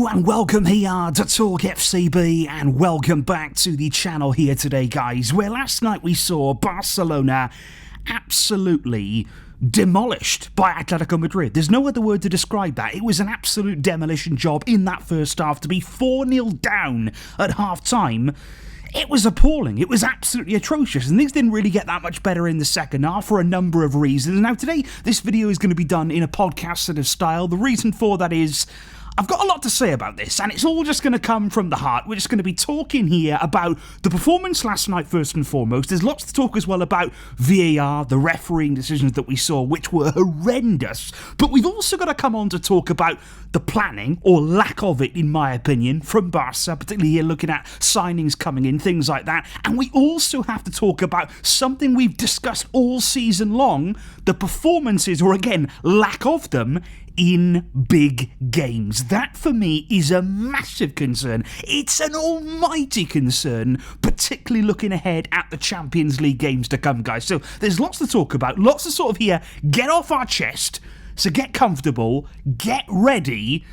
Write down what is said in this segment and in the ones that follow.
Hello and welcome here to TalkFCB and welcome back to the channel here today, guys, where last night we saw Barcelona absolutely demolished by Atletico Madrid. There's no other word to describe that. It was an absolute demolition job in that first half. To be 4-0 down at half-time, it was appalling. It was absolutely atrocious, and things didn't really get that much better in the second half for a number of reasons. Now today, this video is going to be done in a podcast sort of style. The reason for that is I've got a lot to say about this, and it's all just going to come from the heart. We're just going to be talking here about the performance last night first and foremost. There's lots to talk as well about VAR, the refereeing decisions that we saw, which were horrendous. But we've also got to come on to talk about the planning, or lack of it in my opinion, from Barca, particularly here looking at signings coming in, things like that. And we also have to talk about something we've discussed all season long, the performances, or again, lack of them, in big games. That for me is a massive concern. It's an almighty concern, particularly looking ahead at the Champions League games to come, guys. So there's lots to talk about, lots to sort of here get off our chest. So get comfortable, get ready,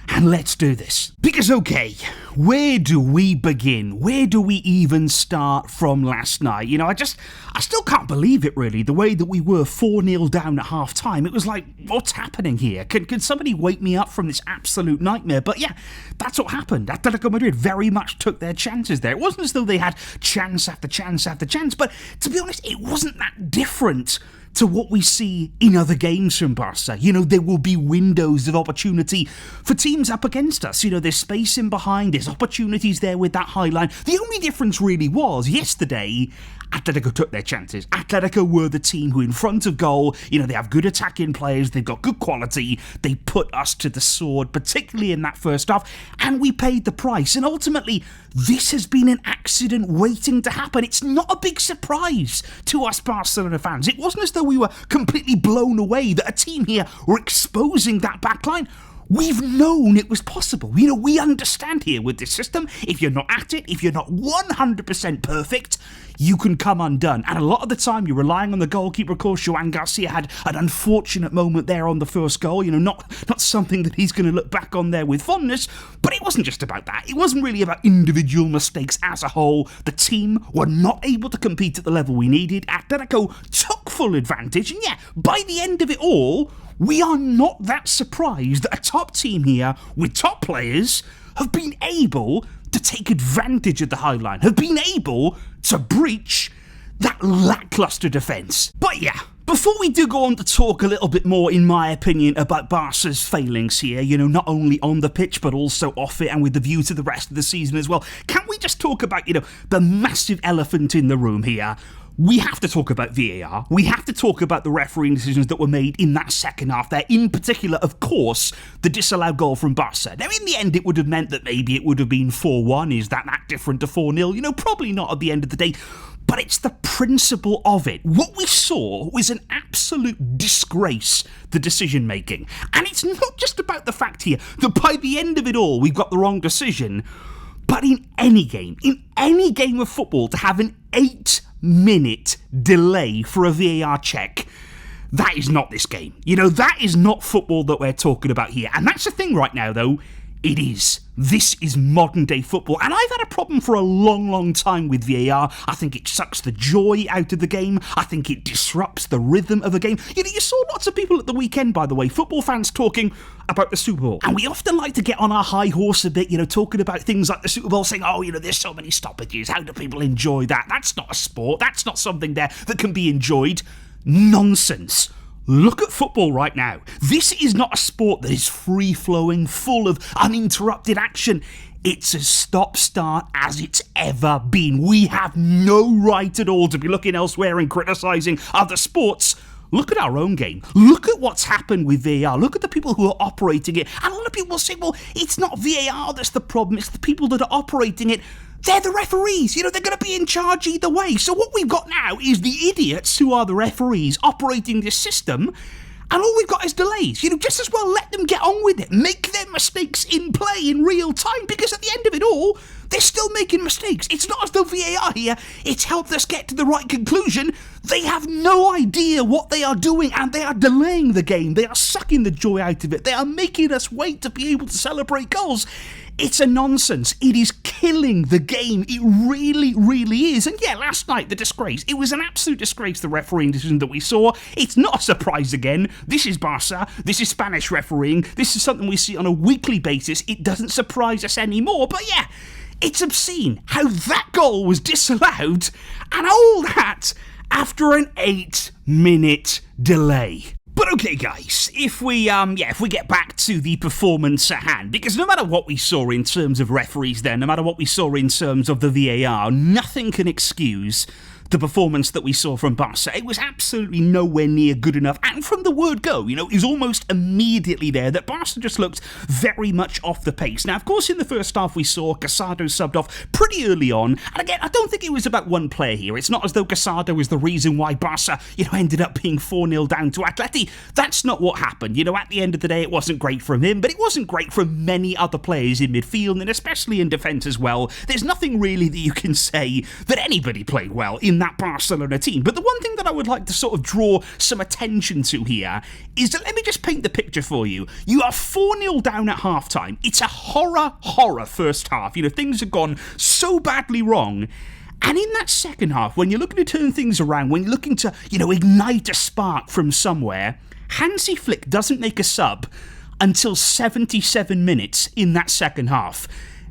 and let's do this. Because, okay, where do we begin? Where do we even start from last night? You know, I still can't believe it, really, the way that we were 4-0 down at half-time. It was like, what's happening here? Can somebody wake me up from this absolute nightmare? But yeah, that's what happened. Atletico Madrid very much took their chances there. It wasn't as though they had chance after chance after chance, but to be honest, it wasn't that different to what we see in other games from Barca. You know, there will be windows of opportunity for teams up against us. You know, there's space in behind, there's opportunities there with that high line. The only difference really was, yesterday, Atletico took their chances. Atletico were the team who, in front of goal, you know, they have good attacking players, they've got good quality, they put us to the sword, particularly in that first half, and we paid the price. And ultimately, this has been an accident waiting to happen. It's not a big surprise to us Barcelona fans. It wasn't as though we were completely blown away that a team here were exposing that backline. We've known it was possible. You know, we understand here with this system, if you're not at it, if you're not 100% perfect, you can come undone. And a lot of the time, you're relying on the goalkeeper. Of course, Joan Garcia had an unfortunate moment there on the first goal. You know, not something that he's going to look back on there with fondness. But it wasn't just about that. It wasn't really about individual mistakes as a whole. The team were not able to compete at the level we needed. Atletico took full advantage. And yeah, by the end of it all, we are not that surprised that a top team here with top players have been able to take advantage of the high line, have been able to breach that lackluster defence. But yeah, before we do go on to talk a little bit more, in my opinion, about Barca's failings here, you know, not only on the pitch, but also off it and with the view to the rest of the season as well, can we just talk about, you know, the massive elephant in the room here? We have to talk about VAR. We have to talk about the refereeing decisions that were made in that second half there. In particular, of course, the disallowed goal from Barca. Now, in the end, it would have meant that maybe it would have been 4-1. Is that different to 4-0? You know, probably not at the end of the day. But it's the principle of it. What we saw was an absolute disgrace, the decision-making. And it's not just about the fact here that by the end of it all, we've got the wrong decision. But in any game of football, to have an 8-minute delay for a VAR check, that is not this game. You know, that is not football that we're talking about here. And that's the thing right now, though. It is. This is modern day football. And I've had a problem for a long, long time with VAR. I think it sucks the joy out of the game. I think it disrupts the rhythm of a game. You know, you saw lots of people at the weekend, by the way, football fans talking about the Super Bowl. And we often like to get on our high horse a bit, you know, talking about things like the Super Bowl, saying, oh, you know, there's so many stoppages. How do people enjoy that? That's not a sport. That's not something there that can be enjoyed. Nonsense. Look at football right now. This is not a sport that is free-flowing, full of uninterrupted action. It's as stop-start as it's ever been. We have no right at all to be looking elsewhere and criticising other sports. Look at our own game. Look at what's happened with VAR. Look at the people who are operating it. And a lot of people will say, well, it's not VAR that's the problem. It's the people that are operating it. They're the referees. You know, they're going to be in charge either way. So what we've got now is the idiots who are the referees operating this system. And all we've got is delays. You know, just as well let them get on with it. Make their mistakes in play in real time. Because at the end of it all, they're still making mistakes. It's not as though VAR here, it's helped us get to the right conclusion. They have no idea what they are doing, and they are delaying the game. They are sucking the joy out of it. They are making us wait to be able to celebrate goals. It's a nonsense. It is killing the game. It really, really is. And yeah, last night, the disgrace. It was an absolute disgrace, the refereeing decision that we saw. It's not a surprise again. This is Barca. This is Spanish refereeing. This is something we see on a weekly basis. It doesn't surprise us anymore. But yeah, it's obscene how that goal was disallowed, and all that after an 8-minute delay. But okay, guys, if we get back to the performance at hand, because no matter what we saw in terms of referees there, no matter what we saw in terms of the VAR, nothing can excuse the performance that we saw from Barca. It was absolutely nowhere near good enough, and from the word go, it was almost immediately there that Barca just looked very much off the pace. Now, of course, in the first half we saw Casado subbed off pretty early on, and again, I don't think it was about one player here. It's not as though Casado was the reason why Barca, ended up being 4-0 down to Atleti. That's not what happened. At the end of the day, it wasn't great from him, but it wasn't great from many other players in midfield, and especially in defence as well. There's nothing really that you can say that anybody played well in that Barcelona team. But the one thing that I would like to sort of draw some attention to here is that, let me just paint the picture for you. You are 4-0 down at halftime. It's a horror first half. Things have gone so badly wrong. And in that second half, when you're looking to turn things around, when you're looking to, ignite a spark from somewhere, Hansi Flick doesn't make a sub until 77 minutes in that second half.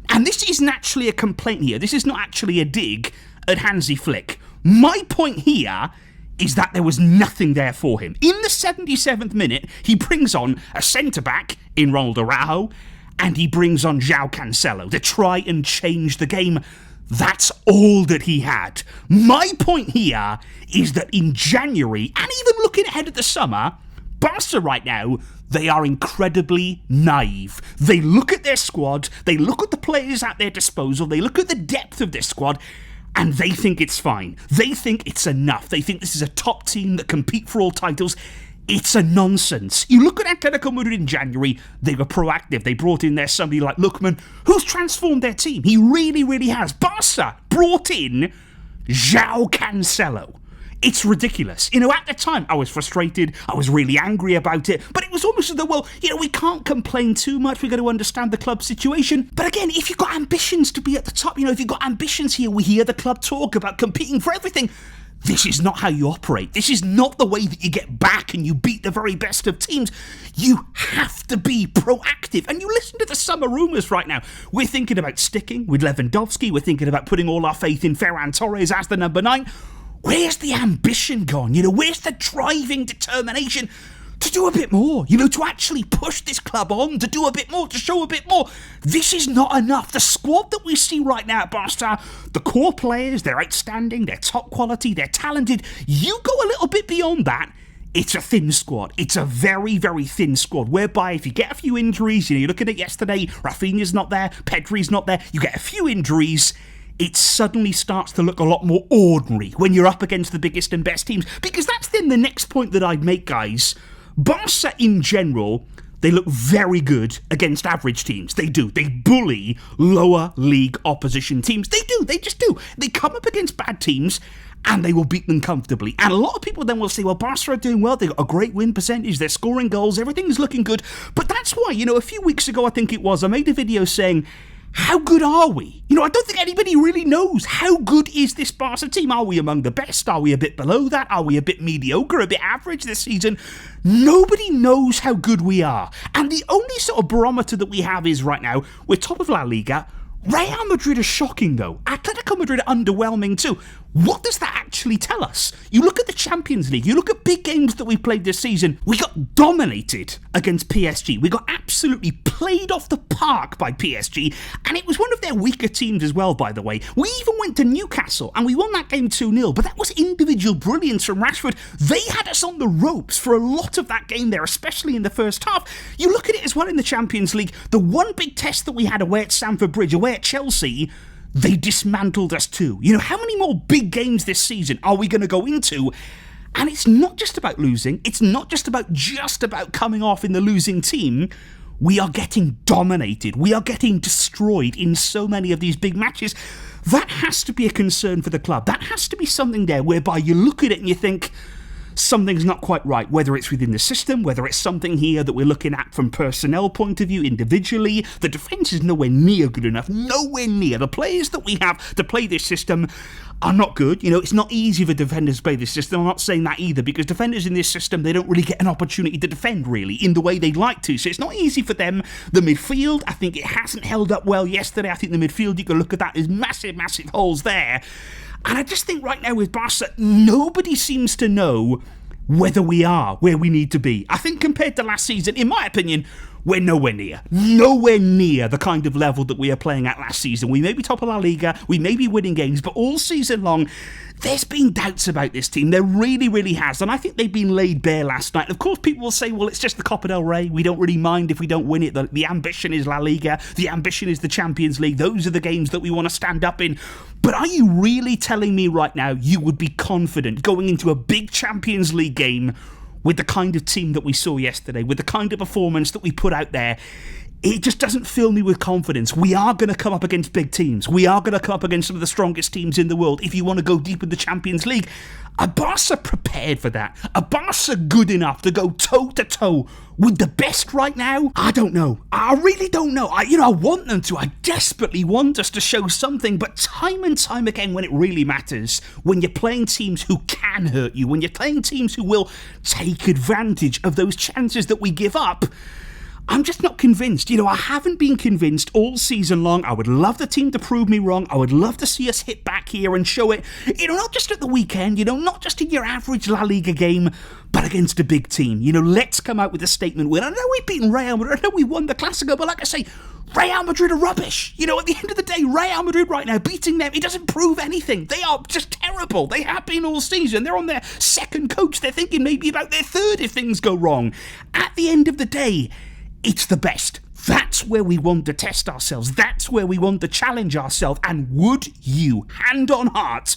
And this isn't actually a complaint here. This is not actually a dig at Hansi Flick. My point here is that there was nothing there for him. In the 77th minute, he brings on a centre-back in Ronald Araujo, and he brings on João Cancelo to try and change the game. That's all that he had. My point here is that in January, and even looking ahead at the summer, Barca right now, they are incredibly naive. They look at their squad, they look at the players at their disposal, they look at the depth of their squad, and they think it's fine. They think it's enough. They think this is a top team that compete for all titles. It's a nonsense. You look at Atletico Madrid in January, they were proactive. They brought in there somebody like Lookman, who's transformed their team. He really, really has. Barca brought in João Cancelo. It's ridiculous. At the time, I was frustrated. I was really angry about it. But it was almost as though, we can't complain too much. We've got to understand the club situation. But again, if you've got ambitions to be at the top, if you've got ambitions here, we hear the club talk about competing for everything. This is not how you operate. This is not the way that you get back and you beat the very best of teams. You have to be proactive. And you listen to the summer rumours right now. We're thinking about sticking with Lewandowski. We're thinking about putting all our faith in Ferran Torres as the number 9. Where's the ambition gone? Where's the driving determination to do a bit more? To actually push this club on, to do a bit more, to show a bit more. This is not enough. The squad that we see right now at Barca, the core players, they're outstanding, they're top quality, they're talented. You go a little bit beyond that, it's a thin squad. It's a very, very thin squad, whereby if you get a few injuries, you look at it yesterday, Rafinha's not there, Pedri's not there, you get a few injuries, it suddenly starts to look a lot more ordinary when you're up against the biggest and best teams. Because that's then the next point that I'd make, guys. Barca in general, they look very good against average teams. They do. They bully lower league opposition teams. They do. They just do. They come up against bad teams and they will beat them comfortably. And a lot of people then will say, well, Barca are doing well. They've got a great win percentage. They're scoring goals. Everything's looking good. But that's why, a few weeks ago, I think it was, I made a video saying, how good are we? I don't think anybody really knows. How good is this Barca team? Are we among the best? Are we a bit below that? Are we a bit mediocre, a bit average this season? Nobody knows how good we are. And the only sort of barometer that we have is right now, we're top of La Liga. Real Madrid are shocking, though. Atletico Madrid are underwhelming, too. What does that actually tell us? You look at the Champions League, you look at big games that we played this season, we got dominated against PSG. We got absolutely played off the park by PSG, and it was one of their weaker teams as well, by the way. We even went to Newcastle, and we won that game 2-0, but that was individual brilliance from Rashford. They had us on the ropes for a lot of that game there, especially in the first half. You look at it as well in the Champions League, the one big test that we had away at Stamford Bridge, away at Chelsea, they dismantled us too. How many more big games this season are we going to go into? And it's not just about losing. It's not just about coming off in the losing team. we are getting dominated. We are getting destroyed in so many of these big matches. That has to be a concern for the club. That has to be something there whereby you look at it and you think, something's not quite right, whether it's within the system, whether it's something here that we're looking at from personnel point of view, individually. The defence is nowhere near good enough, nowhere near. The players that we have to play this system are not good. You know, it's not easy for defenders to play this system. I'm not saying that either, because defenders in this system, they don't really get an opportunity to defend, really, in the way they'd like to. So it's not easy for them. The midfield, I think it hasn't held up well yesterday. I think the midfield, you can look at that, there's massive, massive holes there. And I just think right now with Barca, nobody seems to know whether we are where we need to be. I think compared to last season, in my opinion, we're nowhere near the kind of level that we are playing at last season. We may be top of La Liga, we may be winning games, but all season long, there's been doubts about this team. There really, really has. And I think they've been laid bare last night. Of course, people will say, well, it's just the Copa del Rey. We don't really mind if we don't win it. The ambition is La Liga. The ambition is the Champions League. Those are the games that we want to stand up in. But are you really telling me right now you would be confident going into a big Champions League game with the kind of team that we saw yesterday, with the kind of performance that we put out there? It just doesn't fill me with confidence. We are going to come up against big teams. We are going to come up against some of the strongest teams in the world. If you want to go deep in the Champions League, are Barca prepared for that? Are Barca good enough to go toe-to-toe with the best right now? I don't know. I really don't know. I want them to. I desperately want us to show something, but time and time again when it really matters, when you're playing teams who can hurt you, when you're playing teams who will take advantage of those chances that we give up, I'm just not convinced. I haven't been convinced all season long. I would love the team to prove me wrong. I would love to see us hit back here and show it, not just at the weekend, not just in your average La Liga game, but against a big team. Let's come out with a statement win. I know we've beaten Real Madrid. I know we won the Clásico, but like I say, Real Madrid are rubbish. At the end of the day, Real Madrid right now, beating them, it doesn't prove anything. They are just terrible. They have been all season. They're on their second coach. They're thinking maybe about their third if things go wrong. At the end of the day, it's the best. That's where we want to test ourselves. That's where we want to challenge ourselves. And would you, hand on heart,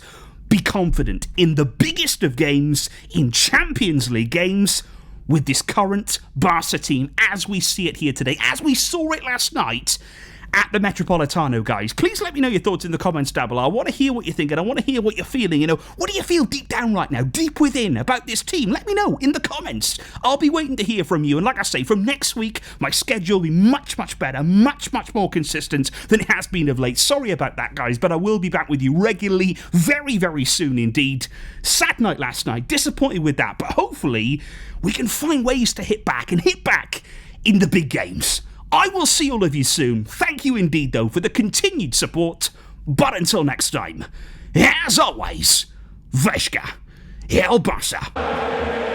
be confident in the biggest of games, in Champions League games, with this current Barca team as we see it here today, as we saw it last night at the Metropolitano, guys? Please let me know your thoughts in the comments down below. I want to hear what you're thinking. I want to hear what you're feeling. What do you feel deep down right now, deep within, about this team? Let me know in the comments. I'll be waiting to hear from you. And like I say, from next week, my schedule will be much, much better, much, much more consistent than it has been of late. Sorry about that, guys, but I will be back with you regularly, very, very soon indeed. Sad night last night, disappointed with that, but hopefully we can find ways to hit back in the big games. I will see all of you soon. Thank you indeed, though, for the continued support. But until next time, as always, Veshka, El Barça.